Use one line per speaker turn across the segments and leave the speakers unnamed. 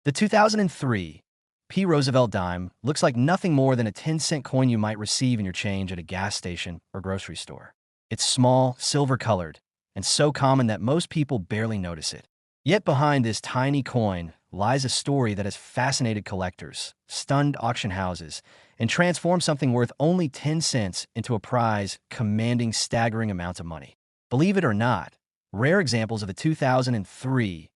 The 2003 P. Roosevelt Dime looks like nothing more than a 10-cent coin you might receive in your change at a gas station or grocery store. It's small, silver-colored, and so common that most people barely notice it. Yet behind this tiny coin lies a story that has fascinated collectors, stunned auction houses, and transformed something worth only 10 cents into a prize commanding staggering amounts of money. Believe it or not, rare examples of the 2003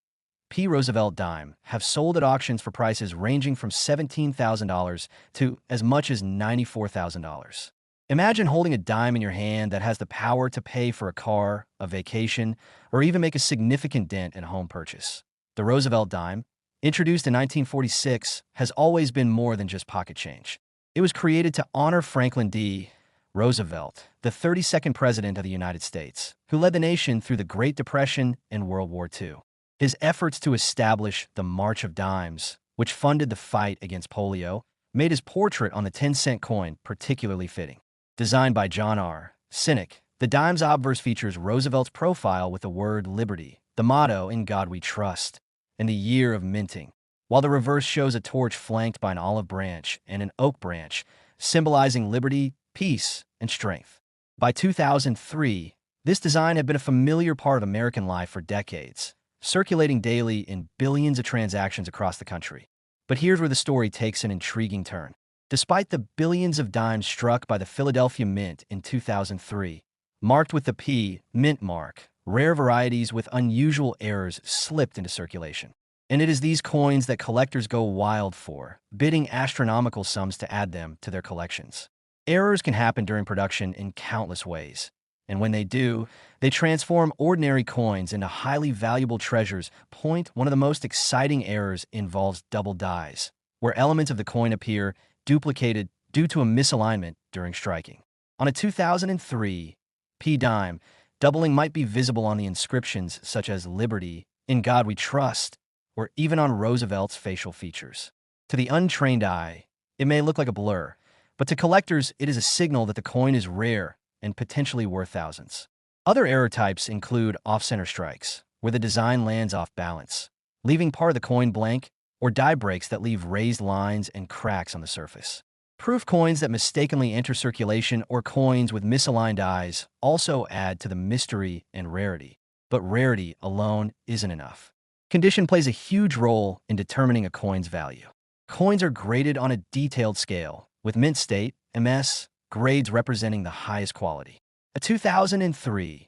P. Roosevelt Dime have sold at auctions for prices ranging from $17,000 to as much as $94,000. Imagine holding a dime in your hand that has the power to pay for a car, a vacation, or even make a significant dent in a home purchase. The Roosevelt Dime, introduced in 1946, has always been more than just pocket change. It was created to honor Franklin D. Roosevelt, the 32nd President of the United States, who led the nation through the Great Depression and World War II. His efforts to establish the March of Dimes, which funded the fight against polio, made his portrait on the 10-cent coin particularly fitting. Designed by John R. Sinek, the dime's obverse features Roosevelt's profile with the word liberty, the motto "In God We Trust," and the year of minting, while the reverse shows a torch flanked by an olive branch and an oak branch, symbolizing liberty, peace, and strength. By 2003, this design had been a familiar part of American life for decades, circulating daily in billions of transactions across the country. But here's where the story takes an intriguing turn. Despite the billions of dimes struck by the Philadelphia Mint in 2003, marked with the P Mint mark, rare varieties with unusual errors slipped into circulation. And it is these coins that collectors go wild for, bidding astronomical sums to add them to their collections. Errors can happen during production in countless ways. And when they do, they transform ordinary coins into highly valuable treasures. One of the most exciting errors involves double dies, where elements of the coin appear duplicated due to a misalignment during striking. On a 2003 P dime, doubling might be visible on the inscriptions such as Liberty, In God We Trust, or even on Roosevelt's facial features. To the untrained eye, it may look like a blur, but to collectors, it is a signal that the coin is rare and potentially worth thousands. Other error types include off-center strikes, where the design lands off balance, leaving part of the coin blank, or die breaks that leave raised lines and cracks on the surface. Proof coins that mistakenly enter circulation or coins with misaligned eyes also add to the mystery and rarity. But rarity alone isn't enough. Condition plays a huge role in determining a coin's value. Coins are graded on a detailed scale, with mint state, MS, grades representing the highest quality. A 2003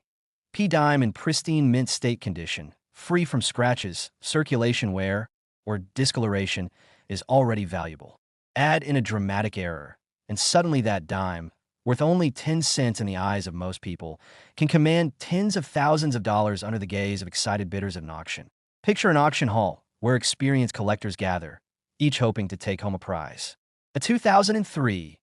P dime in pristine mint state condition, free from scratches, circulation wear, or discoloration, is already valuable. Add in a dramatic error, and suddenly that dime, worth only 10 cents in the eyes of most people, can command tens of thousands of dollars under the gaze of excited bidders at an auction. Picture an auction hall where experienced collectors gather, each hoping to take home a prize. A 2003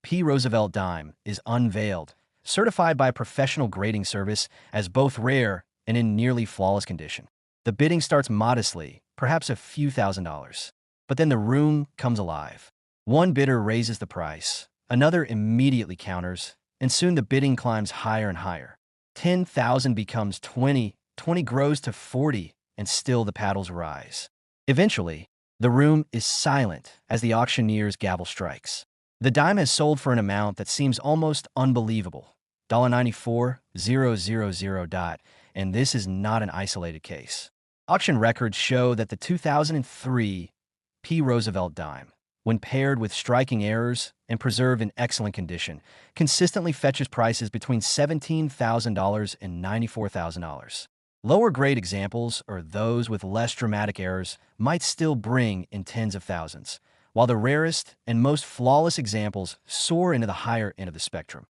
P. Roosevelt Dime is unveiled, certified by a professional grading service as both rare and in nearly flawless condition. The bidding starts modestly, perhaps a few $1,000s. But then the room comes alive. One bidder raises the price, another immediately counters, and soon the bidding climbs higher and higher. 10,000 becomes 20, 20 grows to 40, and still the paddles rise. Eventually, the room is silent as the auctioneer's gavel strikes. The dime has sold for an amount that seems almost unbelievable, $94,000. And this is not an isolated case. Auction records show that the 2003 P. Roosevelt Dime, when paired with striking errors and preserved in excellent condition, consistently fetches prices between $17,000 and $94,000. Lower-grade examples, or those with less dramatic errors, might still bring in tens of thousands, while the rarest and most flawless examples soar into the higher end of the spectrum.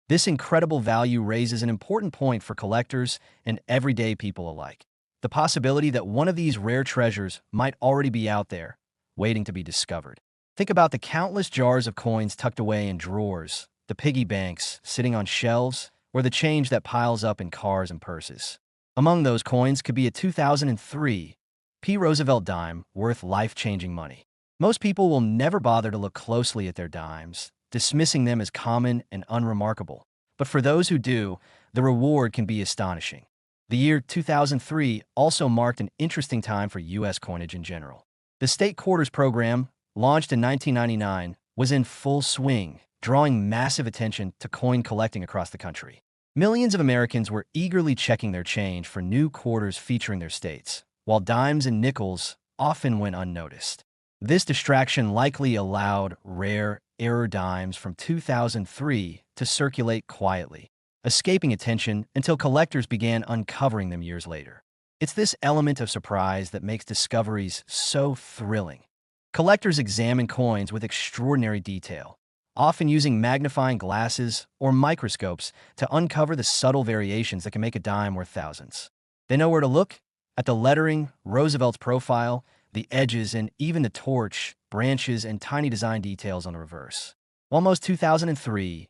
This incredible value raises an important point for collectors and everyday people alike. The possibility that one of these rare treasures might already be out there, waiting to be discovered. Think about the countless jars of coins tucked away in drawers, the piggy banks sitting on shelves, or the change that piles up in cars and purses. Among those coins could be a 2003 P. Roosevelt Dime worth life-changing money. Most people will never bother to look closely at their dimes, dismissing them as common and unremarkable. But for those who do, the reward can be astonishing. The year 2003 also marked an interesting time for U.S. coinage in general. The state quarters program, launched in 1999, was in full swing, drawing massive attention to coin collecting across the country. Millions of Americans were eagerly checking their change for new quarters featuring their states, while dimes and nickels often went unnoticed. This distraction likely allowed rare error dimes from 2003 to circulate quietly, escaping attention until collectors began uncovering them years later. It's this element of surprise that makes discoveries so thrilling. Collectors examine coins with extraordinary detail, often using magnifying glasses or microscopes to uncover the subtle variations that can make a dime worth thousands. They know where to look: at the lettering, Roosevelt's profile, the edges, and even the torch, branches, and tiny design details on the reverse. While most 2003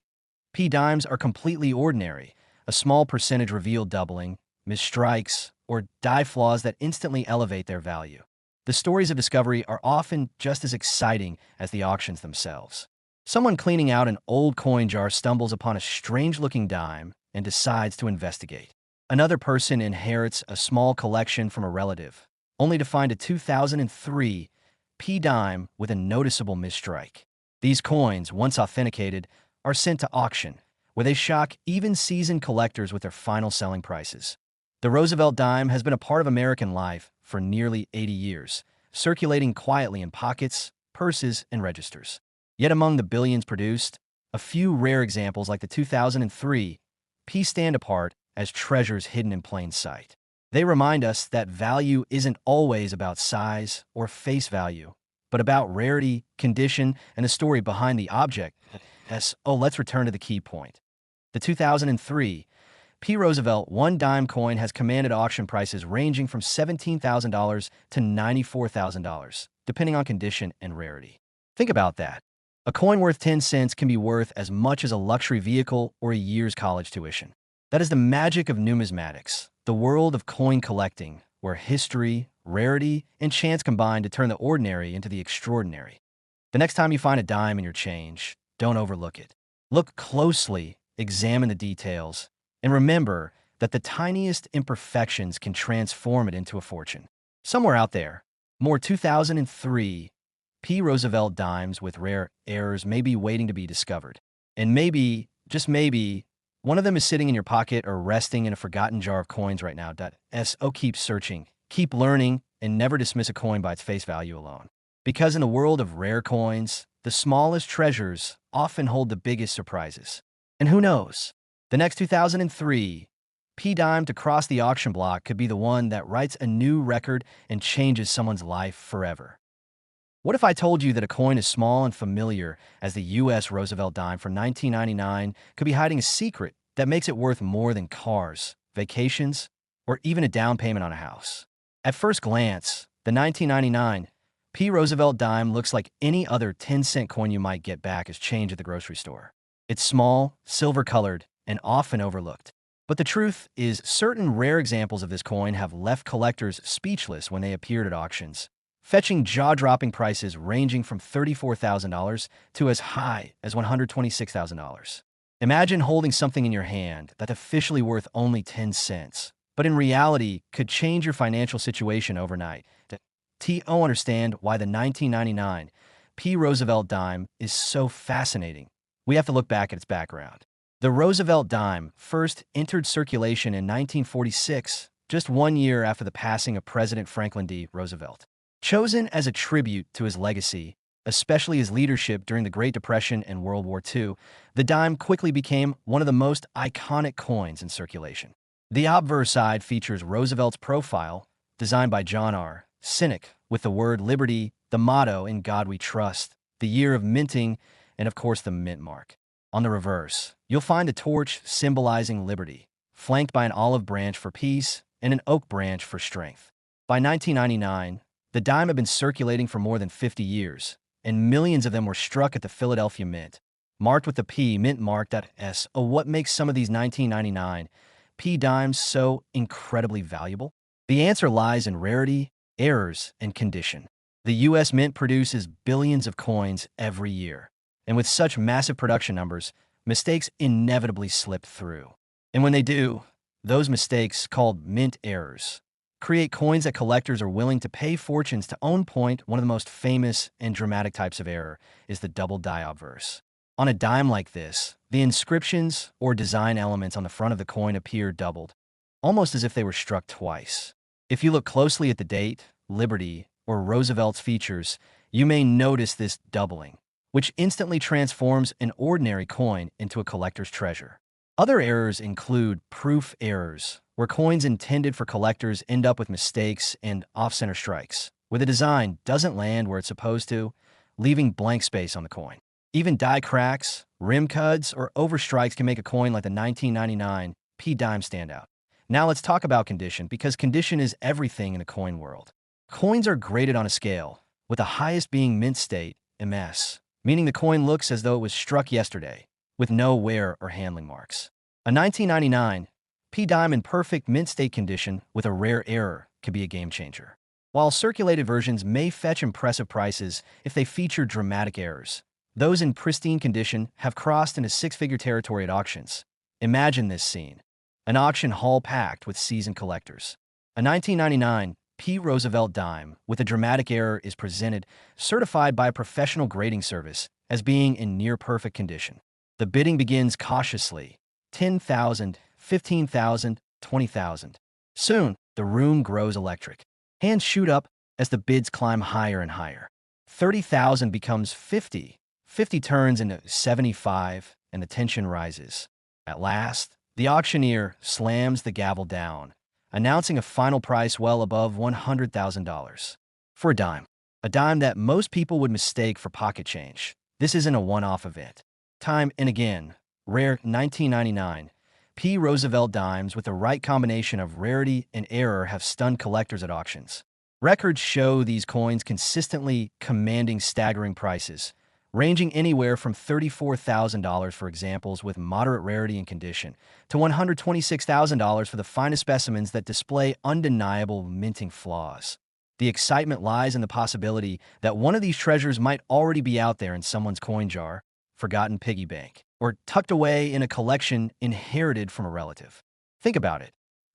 P dimes are completely ordinary, a small percentage reveal doubling, misstrikes, or die flaws that instantly elevate their value. The stories of discovery are often just as exciting as the auctions themselves. Someone cleaning out an old coin jar stumbles upon a strange-looking dime and decides to investigate. Another person inherits a small collection from a relative, only to find a 2003 P dime with a noticeable misstrike. These coins, once authenticated, are sent to auction, where they shock even seasoned collectors with their final selling prices. The Roosevelt dime has been a part of American life for nearly 80 years, circulating quietly in pockets, purses, and registers. Yet among the billions produced, a few rare examples like the 2003 P stand apart as treasures hidden in plain sight. They remind us that value isn't always about size or face value, but about rarity, condition, and the story behind the object. Let's return to the key point. The 2003 P. Roosevelt one-dime coin has commanded auction prices ranging from $17,000 to $94,000, depending on condition and rarity. Think about that. A coin worth 10 cents can be worth as much as a luxury vehicle or a year's college tuition. That is the magic of numismatics, the world of coin collecting, where history, rarity, and chance combine to turn the ordinary into the extraordinary. The next time you find a dime in your change, don't overlook it. Look closely, examine the details, and remember that the tiniest imperfections can transform it into a fortune. Somewhere out there, more 2003 P. Roosevelt dimes with rare errors may be waiting to be discovered. And maybe, just maybe, one of them is sitting in your pocket or resting in a forgotten jar of coins right now. Keep searching, keep learning, and never dismiss a coin by its face value alone. Because in the world of rare coins, the smallest treasures often hold the biggest surprises. And who knows? The next 2003 P dime to cross the auction block could be the one that writes a new record and changes someone's life forever. What if I told you that a coin as small and familiar as the U.S. Roosevelt dime from 1999 could be hiding a secret that makes it worth more than cars, vacations, or even a down payment on a house? At first glance, the 1999 P. Roosevelt dime looks like any other 10-cent coin you might get back as change at the grocery store. It's small, silver-colored, and often overlooked. But the truth is, certain rare examples of this coin have left collectors speechless when they appeared at auctions, fetching jaw-dropping prices ranging from $34,000 to as high as $126,000. Imagine holding something in your hand that's officially worth only 10 cents, but in reality could change your financial situation overnight. Understand why the 1999 P. Roosevelt dime is so fascinating. We have to look back at its background. The Roosevelt dime first entered circulation in 1946, just 1 year after the passing of President Franklin D. Roosevelt. Chosen as a tribute to his legacy, especially his leadership during the Great Depression and World War II, the dime quickly became one of the most iconic coins in circulation. The obverse side features Roosevelt's profile, designed by John R. Cynic, with the word liberty, the motto "In God We Trust," the year of minting, and of course the mint mark. On the reverse, you'll find a torch symbolizing liberty, flanked by an olive branch for peace and an oak branch for strength. By 1999, the dime had been circulating for more than 50 years, and millions of them were struck at the Philadelphia Mint, marked with the P mint mark. What makes some of these 1999 P dimes so incredibly valuable? The answer lies in rarity, errors, and condition. The U.S. Mint produces billions of coins every year, and with such massive production numbers, mistakes inevitably slip through. And when they do, those mistakes, called mint errors, create coins that collectors are willing to pay fortunes to own. Point one of the most famous and dramatic types of error is the double die obverse. On a dime like this, the inscriptions or design elements on the front of the coin appear doubled, almost as if they were struck twice. If you look closely at the date, Liberty, or Roosevelt's features, you may notice this doubling, which instantly transforms an ordinary coin into a collector's treasure. Other errors include proof errors, where coins intended for collectors end up with mistakes and off-center strikes, where the design doesn't land where it's supposed to, leaving blank space on the coin. Even die cracks, rim cuts, or overstrikes can make a coin like the 1999 P dime stand out. Now let's talk about condition, because condition is everything in the coin world. Coins are graded on a scale, with the highest being mint state, MS, meaning the coin looks as though it was struck yesterday, with no wear or handling marks. A 1999 P dime in perfect mint state condition with a rare error could be a game changer. While circulated versions may fetch impressive prices if they feature dramatic errors, those in pristine condition have crossed into six-figure territory at auctions. Imagine this scene: an auction hall packed with seasoned collectors. A 1999 P. Roosevelt Dime with a dramatic error is presented, certified by a professional grading service as being in near-perfect condition. The bidding begins cautiously: 10,000, 15,000, 20,000. Soon, the room grows electric. Hands shoot up as the bids climb higher and higher. 30,000 becomes 50. 50 turns into 75, and the tension rises. At last, the auctioneer slams the gavel down, announcing a final price well above $100,000. For a dime that most people would mistake for pocket change. This isn't a one-off event. Time and again, rare 1999 P. Roosevelt dimes with the right combination of rarity and error have stunned collectors at auctions. Records show these coins consistently commanding staggering prices, ranging anywhere from $34,000 for examples with moderate rarity and condition, to $126,000 for the finest specimens that display undeniable minting flaws. The excitement lies in the possibility that one of these treasures might already be out there in someone's coin jar, forgotten piggy bank, or tucked away in a collection inherited from a relative. Think about it.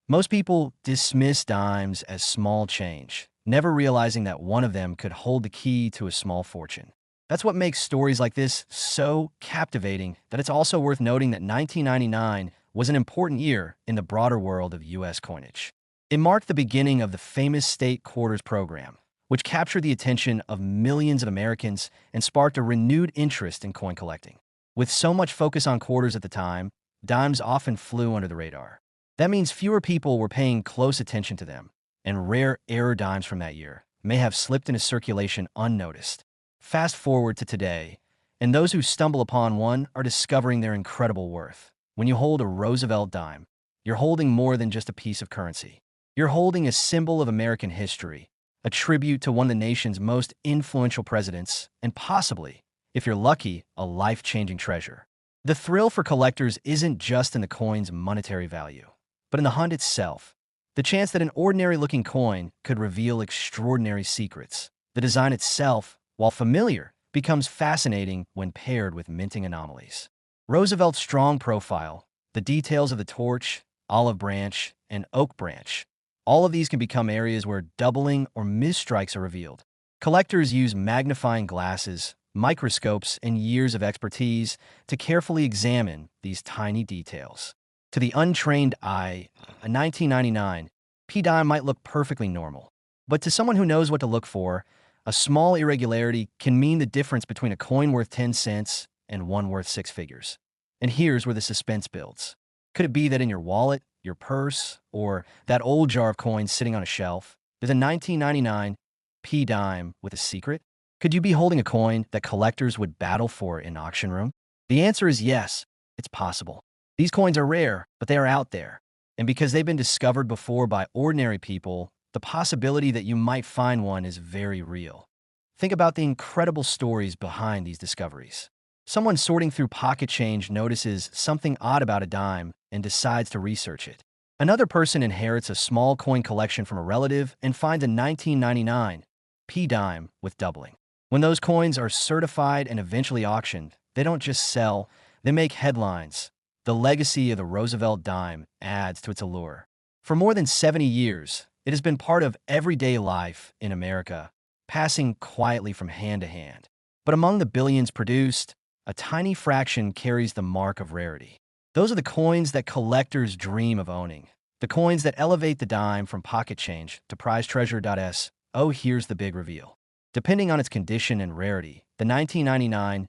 Most people dismiss dimes as small change, never realizing that one of them could hold the key to a small fortune. That's what makes stories like this so captivating, that it's also worth noting that 1999 was an important year in the broader world of U.S. coinage. It marked the beginning of the famous state quarters program, which captured the attention of millions of Americans and sparked a renewed interest in coin collecting. With so much focus on quarters at the time, dimes often flew under the radar. That means fewer people were paying close attention to them, and rare error dimes from that year may have slipped into circulation unnoticed. Fast forward to today, and those who stumble upon one are discovering their incredible worth. When you hold a Roosevelt dime, you're holding more than just a piece of currency. You're holding a symbol of American history, a tribute to one of the nation's most influential presidents, and possibly, if you're lucky, a life-changing treasure. The thrill for collectors isn't just in the coin's monetary value, but in the hunt itself. The chance that an ordinary-looking coin could reveal extraordinary secrets. The design itself, while familiar, becomes fascinating when paired with minting anomalies. Roosevelt's strong profile, the details of the torch, olive branch, and oak branch, all of these can become areas where doubling or misstrikes are revealed. Collectors use magnifying glasses, microscopes, and years of expertise to carefully examine these tiny details. To the untrained eye, a 1999 P dime might look perfectly normal. But to someone who knows what to look for, a small irregularity can mean the difference between a coin worth 10 cents and one worth six figures. And here's where the suspense builds. Could it be that in your wallet, your purse, or that old jar of coins sitting on a shelf, there's a 1999 P dime with a secret? Could you be holding a coin that collectors would battle for in an auction room? The answer is yes, it's possible. These coins are rare, but they are out there. And because they've been discovered before by ordinary people, the possibility that you might find one is very real. Think about the incredible stories behind these discoveries. Someone sorting through pocket change notices something odd about a dime and decides to research it. Another person inherits a small coin collection from a relative and finds a 1999 P dime with doubling. When those coins are certified and eventually auctioned, they don't just sell, they make headlines. The legacy of the Roosevelt dime adds to its allure. For more than 70 years, It has been part of everyday life in America, passing quietly from hand to hand. But among the billions produced, a tiny fraction carries the mark of rarity. Those are the coins that collectors dream of owning. The coins that elevate the dime from pocket change to prized treasure. Oh, here's the big reveal. Depending on its condition and rarity, the 1999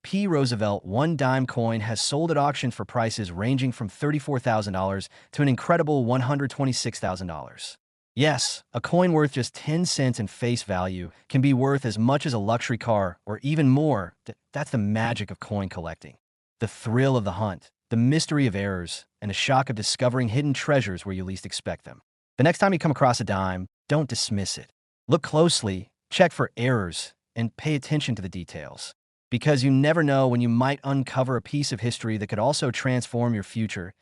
P. Roosevelt 1 dime coin has sold at auctions for prices ranging from $34,000 to an incredible $126,000. Yes, a coin worth just 10 cents in face value can be worth as much as a luxury car or even more. That's the magic of coin collecting. The thrill of the hunt, the mystery of errors, and the shock of discovering hidden treasures where you least expect them. The next time you come across a dime, don't dismiss it. Look closely, check for errors, and pay attention to the details. Because you never know when you might uncover a piece of history that could also transform your future.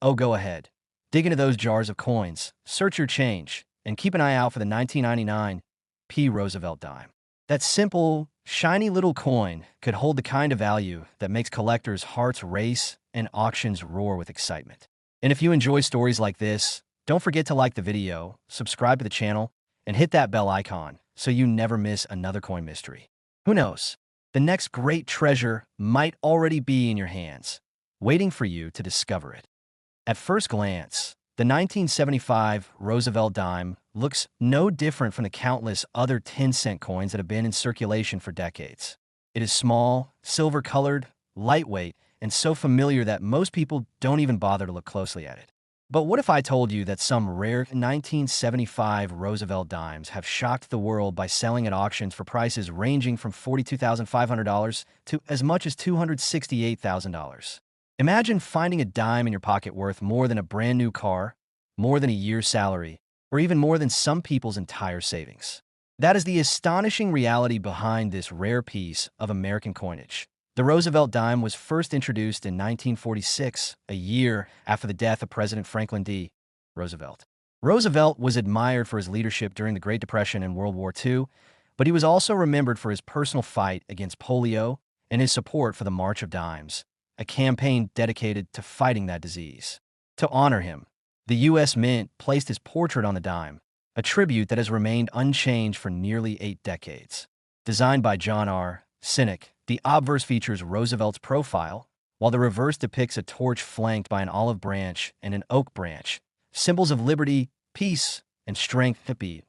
Oh, go ahead. Dig into those jars of coins, search your change, and keep an eye out for the 1999 P. Roosevelt Dime. That simple, shiny little coin could hold the kind of value that makes collectors' hearts race and auctions roar with excitement. And if you enjoy stories like this, don't forget to like the video, subscribe to the channel, and hit that bell icon so you never miss another coin mystery. Who knows? The next great treasure might already be in your hands, waiting for you to discover it. At first glance, the 1975 Roosevelt Dime looks no different from the countless other 10-cent coins that have been in circulation for decades. It is small, silver-colored, lightweight, and so familiar that most people don't even bother to look closely at it. But what if I told you that some rare 1975 Roosevelt dimes have shocked the world by selling at auctions for prices ranging from $42,500 to as much as $268,000? Imagine finding a dime in your pocket worth more than a brand new car, more than a year's salary, or even more than some people's entire savings. That is the astonishing reality behind this rare piece of American coinage. The Roosevelt dime was first introduced in 1946, a year after the death of President Franklin D. Roosevelt. Roosevelt was admired for his leadership during the Great Depression and World War II, but he was also remembered for his personal fight against polio and his support for the March of Dimes, a campaign dedicated to fighting that disease. To honor him, the U.S. Mint placed his portrait on the dime, a tribute that has remained unchanged for nearly 8 decades. Designed by John R. Cynic, the obverse features Roosevelt's profile, while the reverse depicts a torch flanked by an olive branch and an oak branch, symbols of liberty, peace, and strength.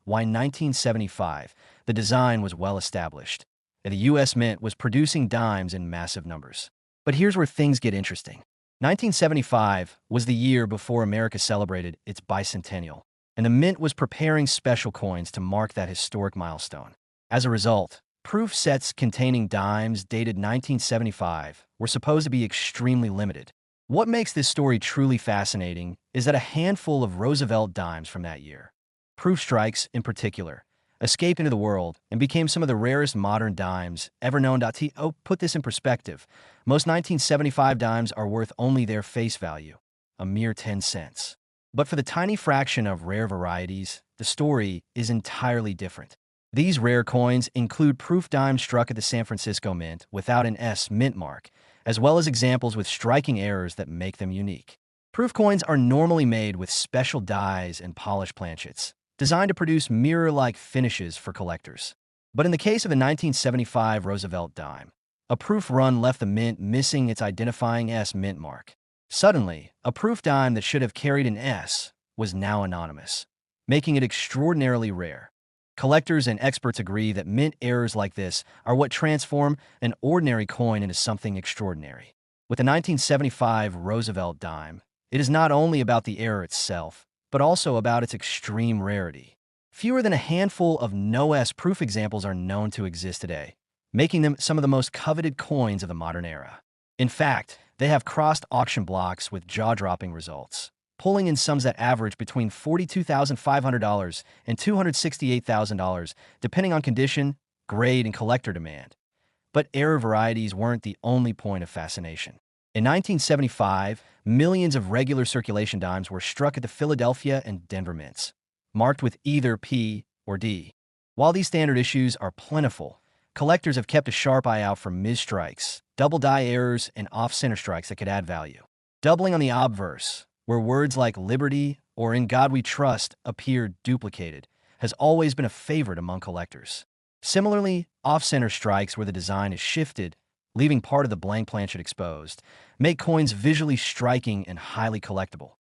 Why 1975, the design was well established, and the U.S. Mint was producing dimes in massive numbers. But here's where things get interesting. 1975 was the year before America celebrated its bicentennial, and the Mint was preparing special coins to mark that historic milestone. As a result, proof sets containing dimes dated 1975 were supposed to be extremely limited. What makes this story truly fascinating is that a handful of Roosevelt dimes from that year, proof strikes in particular, escaped into the world and became some of the rarest modern dimes ever known. To put this in perspective, most 1975 dimes are worth only their face value, a mere 10 cents. But for the tiny fraction of rare varieties, the story is entirely different. These rare coins include proof dimes struck at the San Francisco Mint without an S mint mark, as well as examples with striking errors that make them unique. Proof coins are normally made with special dies and polished planchets, designed to produce mirror-like finishes for collectors. But in the case of the 1975 Roosevelt dime, a proof run left the mint missing its identifying S mint mark. Suddenly, a proof dime that should have carried an S was now anonymous, making it extraordinarily rare. Collectors and experts agree that mint errors like this are what transform an ordinary coin into something extraordinary. With the 1975 Roosevelt dime, it is not only about the error itself, but also about its extreme rarity. Fewer than a handful of no-S proof examples are known to exist today, making them some of the most coveted coins of the modern era. In fact, they have crossed auction blocks with jaw-dropping results, pulling in sums that average between $42,500 and $268,000, depending on condition, grade, and collector demand. But error varieties weren't the only point of fascination. In 1975, millions of regular circulation dimes were struck at the Philadelphia and Denver mints, marked with either P or D. While these standard issues are plentiful, collectors have kept a sharp eye out for mis-strikes, double die errors, and off-center strikes that could add value. Doubling on the obverse, where words like liberty or In God We Trust appear duplicated has always been a favorite among collectors. Similarly, off-center strikes where the design is shifted, leaving part of the blank planchet exposed, make coins visually striking and highly collectible.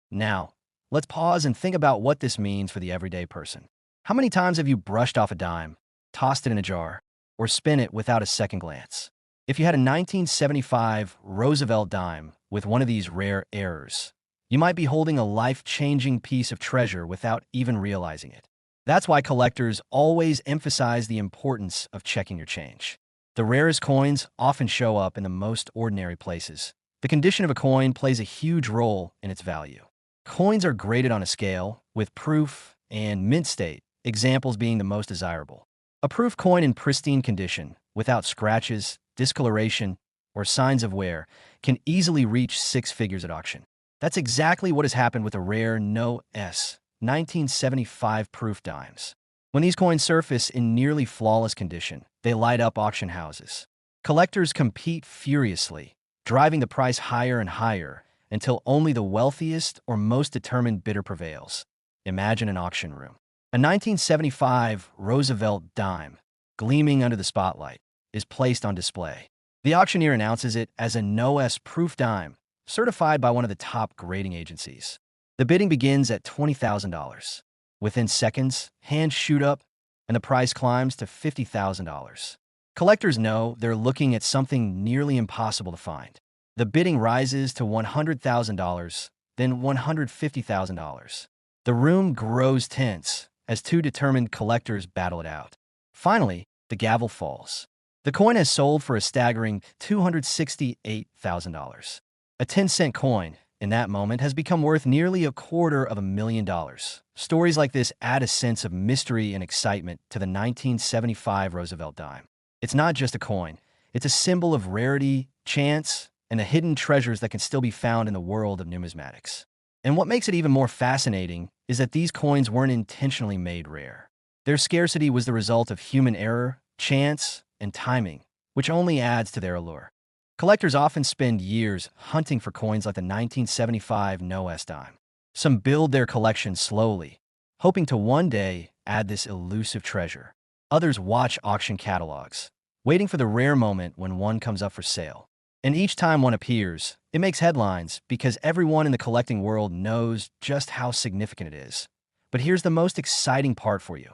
Now, let's pause and think about what this means for the everyday person. How many times have you brushed off a dime, tossed it in a jar, or spin it without a second glance? If you had a 1975 Roosevelt dime with one of these rare errors, you might be holding a life-changing piece of treasure without even realizing it. That's why collectors always emphasize the importance of checking your change. The rarest coins often show up in the most ordinary places. The condition of a coin plays a huge role in its value. Coins are graded on a scale, with proof and mint state examples being the most desirable. A proof coin in pristine condition, without scratches, discoloration, or signs of wear, can easily reach six figures at auction. That's exactly what has happened with the rare No.S. 1975 proof dimes. When these coins surface in nearly flawless condition, they light up auction houses. Collectors compete furiously, driving the price higher and higher until only the wealthiest or most determined bidder prevails. Imagine an auction room. A 1975 Roosevelt dime, gleaming under the spotlight, is placed on display. The auctioneer announces it as a No.S. proof dime, certified by one of the top grading agencies. The bidding begins at $20,000. Within seconds, hands shoot up, and the price climbs to $50,000. Collectors know they're looking at something nearly impossible to find. The bidding rises to $100,000, then $150,000. The room grows tense as two determined collectors battle it out. Finally, the gavel falls. The coin has sold for a staggering $268,000. A 10-cent coin, in that moment, has become worth nearly $250,000. Stories like this add a sense of mystery and excitement to the 1975 Roosevelt dime. It's not just a coin. It's a symbol of rarity, chance, and the hidden treasures that can still be found in the world of numismatics. And what makes it even more fascinating is that these coins weren't intentionally made rare. Their scarcity was the result of human error, chance, and timing, which only adds to their allure. Collectors often spend years hunting for coins like the 1975 No.S. dime. Some build their collection slowly, hoping to one day add this elusive treasure. Others watch auction catalogs, waiting for the rare moment when one comes up for sale. And each time one appears, it makes headlines because everyone in the collecting world knows just how significant it is. But here's the most exciting part for you.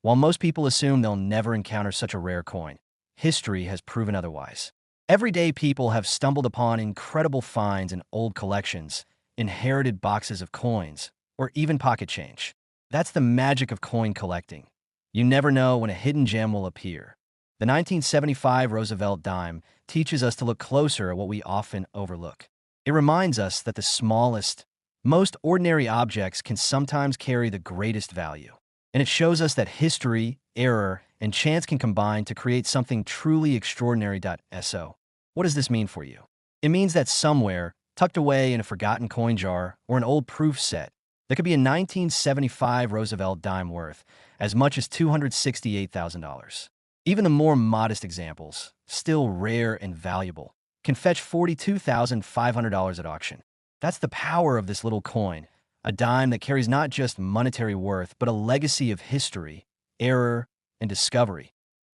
While most people assume they'll never encounter such a rare coin, history has proven otherwise. Everyday people have stumbled upon incredible finds in old collections, inherited boxes of coins, or even pocket change. That's the magic of coin collecting. You never know when a hidden gem will appear. The 1975 Roosevelt dime teaches us to look closer at what we often overlook. It reminds us that the smallest, most ordinary objects can sometimes carry the greatest value. And it shows us that history, error, and chance can combine to create something truly extraordinary. So, what does this mean for you? It means that somewhere, tucked away in a forgotten coin jar or an old proof set, there could be a 1975 Roosevelt dime worth as much as $268,000. Even the more modest examples, still rare and valuable, can fetch $42,500 at auction. That's the power of this little coin, a dime that carries not just monetary worth, but a legacy of history, error, and discovery.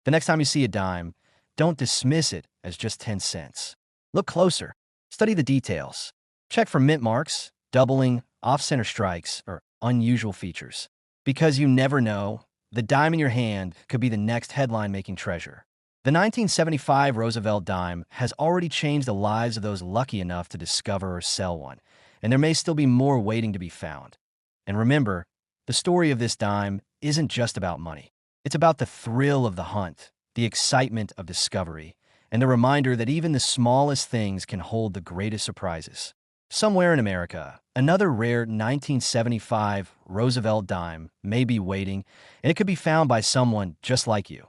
The next time you see a dime, don't dismiss it as just 10 cents. Look closer. Study the details. Check for mint marks, doubling, off-center strikes, or unusual features. Because you never know, the dime in your hand could be the next headline-making treasure. The 1975 Roosevelt dime has already changed the lives of those lucky enough to discover or sell one, and there may still be more waiting to be found. And remember, the story of this dime isn't just about money. It's about the thrill of the hunt, the excitement of discovery, and the reminder that even the smallest things can hold the greatest surprises. Somewhere in America, another rare 1975 Roosevelt dime may be waiting, and it could be found by someone just like you.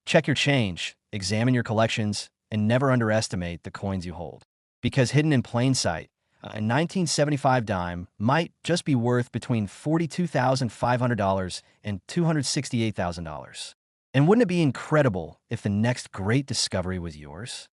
Check your change, examine your collections, and never underestimate the coins you hold. Because hidden in plain sight, a 1975 dime might just be worth between $42,500 and $268,000. And wouldn't it be incredible if the next great discovery was yours?